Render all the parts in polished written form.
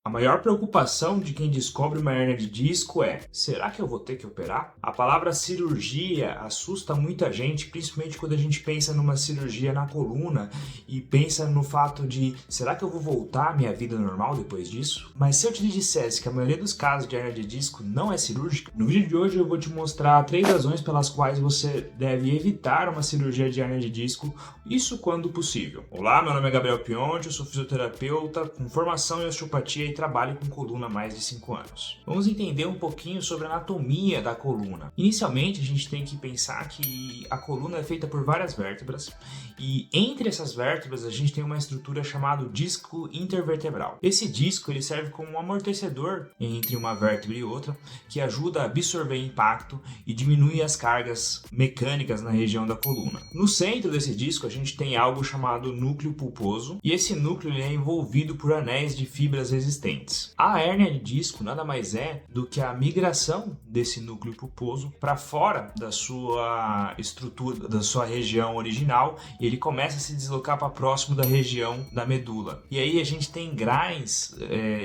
A maior preocupação de quem descobre uma hérnia de disco é: será que eu vou ter que operar? A palavra cirurgia assusta muita gente, principalmente quando a gente pensa numa cirurgia na coluna e pensa no fato de: será que eu vou voltar à minha vida normal depois disso? Mas se eu te dissesse que a maioria dos casos de hérnia de disco não é cirúrgica, no vídeo de hoje eu vou te mostrar 3 razões pelas quais você deve evitar uma cirurgia de hérnia de disco, isso quando possível. Olá, meu nome é Gabriel Pionte, eu sou fisioterapeuta com formação em osteopatia e trabalho com coluna há mais de 5 anos. Vamos entender um pouquinho sobre a anatomia da coluna. Inicialmente, a gente tem que pensar que a coluna é feita por várias vértebras e entre essas vértebras a gente tem uma estrutura chamada disco intervertebral. Esse disco ele serve como um amortecedor entre uma vértebra e outra que ajuda a absorver impacto e diminui as cargas mecânicas na região da coluna. No centro desse disco a gente tem algo chamado núcleo pulposo e esse núcleo ele é envolvido por anéis de fibras resistentes. A hérnia de disco nada mais é do que a migração desse núcleo pulposo para fora da sua estrutura, da sua região original, e ele começa a se deslocar para próximo da região da medula. E aí a gente tem graus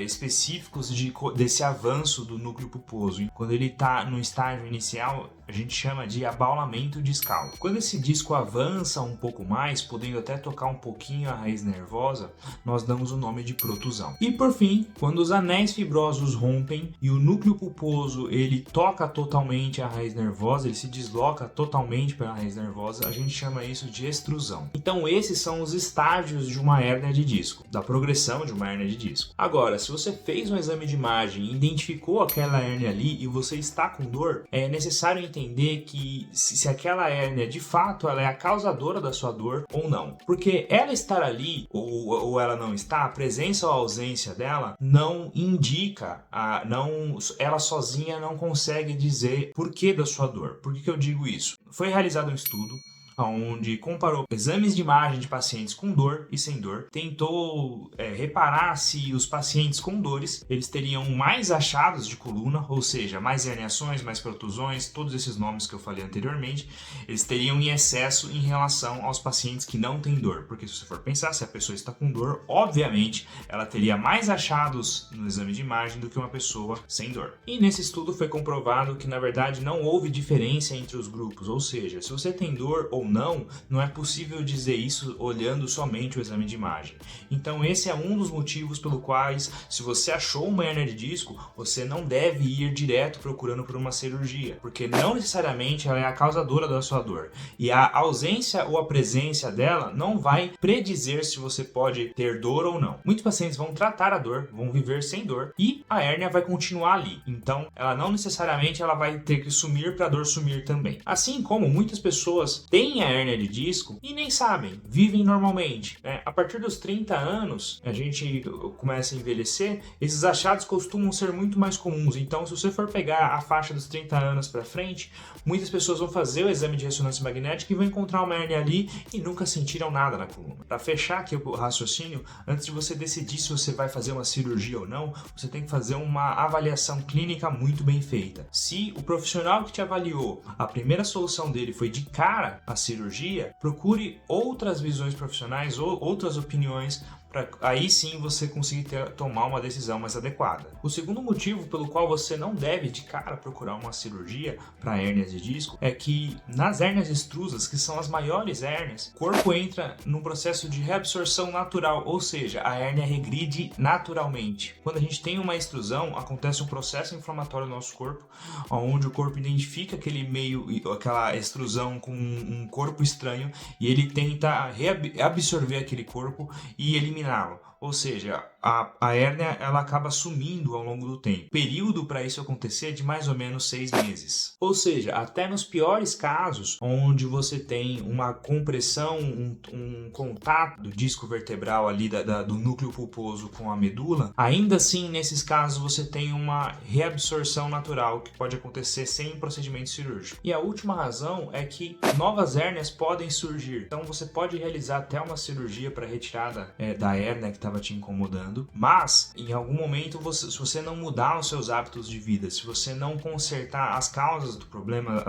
específicos desse avanço do núcleo pulposo. Quando ele está no estágio inicial, a gente chama de abaulamento discal. Quando esse disco avança um pouco mais, podendo até tocar um pouquinho a raiz nervosa, nós damos o nome de protusão. E por fim, quando os anéis fibrosos rompem e o núcleo pulposo ele toca totalmente a raiz nervosa, ele se desloca totalmente pela raiz nervosa, a gente chama isso de extrusão. Então esses são os estágios de uma hérnia de disco, da progressão de uma hérnia de disco. Agora, se você fez um exame de imagem e identificou aquela hérnia ali e você está com dor, é necessário entender que se aquela hérnia de fato ela é a causadora da sua dor ou não. Porque ela estar ali ou ela não está, a presença ou a ausência dela não indica, ela sozinha não consegue dizer porquê da sua dor. Por que eu digo isso? Foi realizado um estudo onde comparou exames de imagem de pacientes com dor e sem dor, tentou reparar se os pacientes com dores eles teriam mais achados de coluna, ou seja, mais herniações, mais protusões, todos esses nomes que eu falei anteriormente, eles teriam em excesso em relação aos pacientes que não têm dor, porque se você for pensar, se a pessoa está com dor, obviamente ela teria mais achados no exame de imagem do que uma pessoa sem dor. E nesse estudo foi comprovado que na verdade não houve diferença entre os grupos, ou seja, se você tem dor ou não é possível dizer isso olhando somente o exame de imagem. Então esse é um dos motivos pelo quais, se você achou uma hérnia de disco, você não deve ir direto procurando por uma cirurgia, porque não necessariamente ela é a causadora da sua dor. E a ausência ou a presença dela não vai predizer se você pode ter dor ou não. Muitos pacientes vão tratar a dor, vão viver sem dor e a hérnia vai continuar ali. Então ela não necessariamente ela vai ter que sumir para a dor sumir também. Assim como muitas pessoas têm a hérnia de disco e nem sabem, vivem normalmente. A partir dos 30 anos, a gente começa a envelhecer, esses achados costumam ser muito mais comuns. Então, se você for pegar a faixa dos 30 anos para frente, muitas pessoas vão fazer o exame de ressonância magnética e vão encontrar uma hérnia ali e nunca sentiram nada na coluna. Para fechar aqui o raciocínio, antes de você decidir se você vai fazer uma cirurgia ou não, você tem que fazer uma avaliação clínica muito bem feita. Se o profissional que te avaliou, a primeira solução dele foi de cara a cirurgia, procure outras visões profissionais ou outras opiniões para aí sim você conseguir tomar uma decisão mais adequada. O segundo motivo pelo qual você não deve de cara procurar uma cirurgia para hérnias de disco é que nas hérnias extrusas, que são as maiores hérnias, o corpo entra num processo de reabsorção natural, ou seja, a hérnia regride naturalmente. Quando a gente tem uma extrusão, acontece um processo inflamatório no nosso corpo, onde o corpo identifica aquela extrusão com um corpo estranho e ele tenta reabsorver aquele corpo e eliminá-lo. Ou seja, a hérnia ela acaba sumindo ao longo do tempo. O período para isso acontecer é de mais ou menos 6 meses. Ou seja, até nos piores casos, onde você tem uma compressão, um contato do disco vertebral ali do núcleo pulposo com a medula, ainda assim, nesses casos, você tem uma reabsorção natural que pode acontecer sem procedimento cirúrgico. E a última razão é que novas hérnias podem surgir. Então, você pode realizar até uma cirurgia para retirada da hérnia que estava te incomodando. melhorando, mas em algum momento, se você não mudar os seus hábitos de vida, se você não consertar as causas do problema,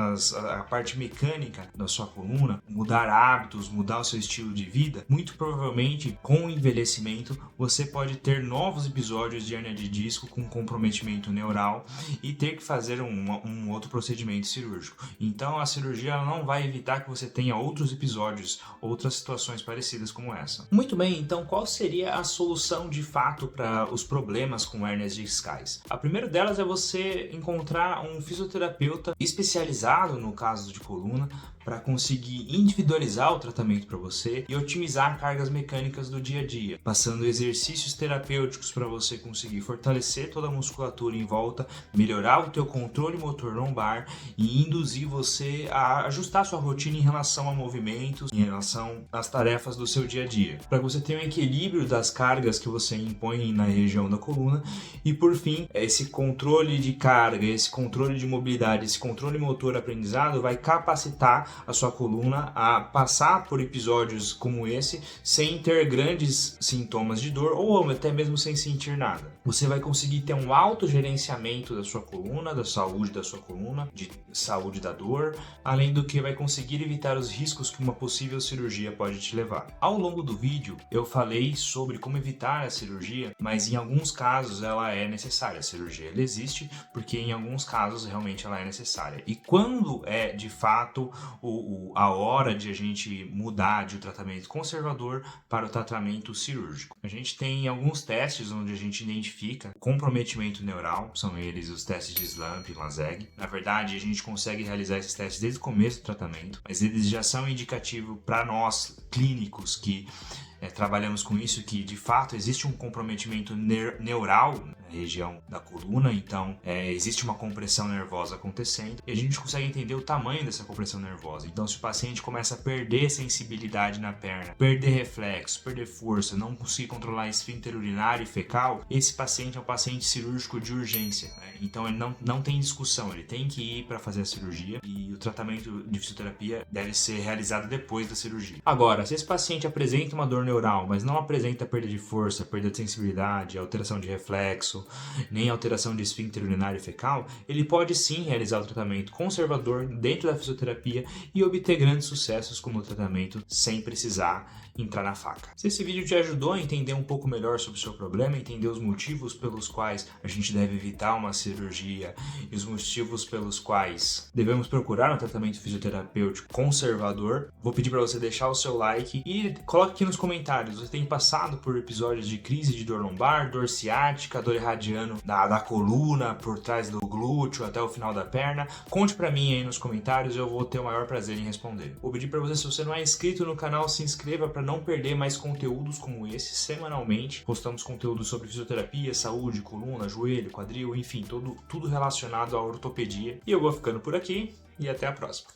a parte mecânica da sua coluna, mudar hábitos, mudar o seu estilo de vida, muito provavelmente com o envelhecimento você pode ter novos episódios de hérnia de disco com comprometimento neural e ter que fazer um outro procedimento cirúrgico. Então a cirurgia ela não vai evitar que você tenha outros episódios, outras situações parecidas como essa. Muito bem, então qual seria a solução de fato para os problemas com hérnias discais? A primeira delas é você encontrar um fisioterapeuta especializado no caso de coluna para conseguir individualizar o tratamento para você e otimizar cargas mecânicas do dia a dia, passando exercícios terapêuticos para você conseguir fortalecer toda a musculatura em volta, melhorar o teu controle motor lombar e induzir você a ajustar sua rotina em relação a movimentos, em relação às tarefas do seu dia a dia, para que você tenha um equilíbrio das cargas que você impõe na região da coluna e, por fim, esse controle de carga, esse controle de mobilidade, esse controle motor aprendizado vai capacitar a sua coluna a passar por episódios como esse sem ter grandes sintomas de dor ou até mesmo sem sentir nada. Você vai conseguir ter um autogerenciamento da sua coluna, da saúde da sua coluna, de saúde da dor, além do que vai conseguir evitar os riscos que uma possível cirurgia pode te levar. Ao longo do vídeo eu falei sobre como evitar a cirurgia, mas em alguns casos ela é necessária. A cirurgia ela existe porque em alguns casos realmente ela é necessária. E quando é de fato a hora de a gente mudar de um tratamento conservador para o tratamento cirúrgico? A gente tem alguns testes onde a gente identifica comprometimento neural, são eles os testes de Slump e Lazeg. Na verdade, a gente consegue realizar esses testes desde o começo do tratamento, mas eles já são indicativos para nós, clínicos, que trabalhamos com isso, que de fato existe um comprometimento neural na região da coluna, então existe uma compressão nervosa acontecendo e a gente consegue entender o tamanho dessa compressão nervosa. Então se o paciente começa a perder sensibilidade na perna, perder reflexo, perder força, não conseguir controlar esfíncter urinário e fecal, esse paciente é um paciente cirúrgico de urgência, né? Então ele não tem discussão, ele tem que ir para fazer a cirurgia e o tratamento de fisioterapia deve ser realizado depois da cirurgia. Agora, se esse paciente apresenta uma dor neural, mas não apresenta perda de força, perda de sensibilidade, alteração de reflexo, nem alteração de esfíncter urinário e fecal, ele pode sim realizar o tratamento conservador dentro da fisioterapia e obter grandes sucessos como o tratamento sem precisar entrar na faca. Se esse vídeo te ajudou a entender um pouco melhor sobre o seu problema, entender os motivos pelos quais a gente deve evitar uma cirurgia e os motivos pelos quais devemos procurar um tratamento fisioterapêutico conservador, vou pedir para você deixar o seu like e coloque aqui nos comentários, você tem passado por episódios de crise de dor lombar, dor ciática, dor irradiando da coluna, por trás do glúteo até o final da perna? Conte para mim aí nos comentários, eu vou ter o maior prazer em responder. Vou pedir para você, se você não é inscrito no canal, se inscreva para não perder mais conteúdos como esse semanalmente. Postamos conteúdo sobre fisioterapia, saúde, coluna, joelho, quadril, enfim, tudo relacionado à ortopedia. E eu vou ficando por aqui e até a próxima.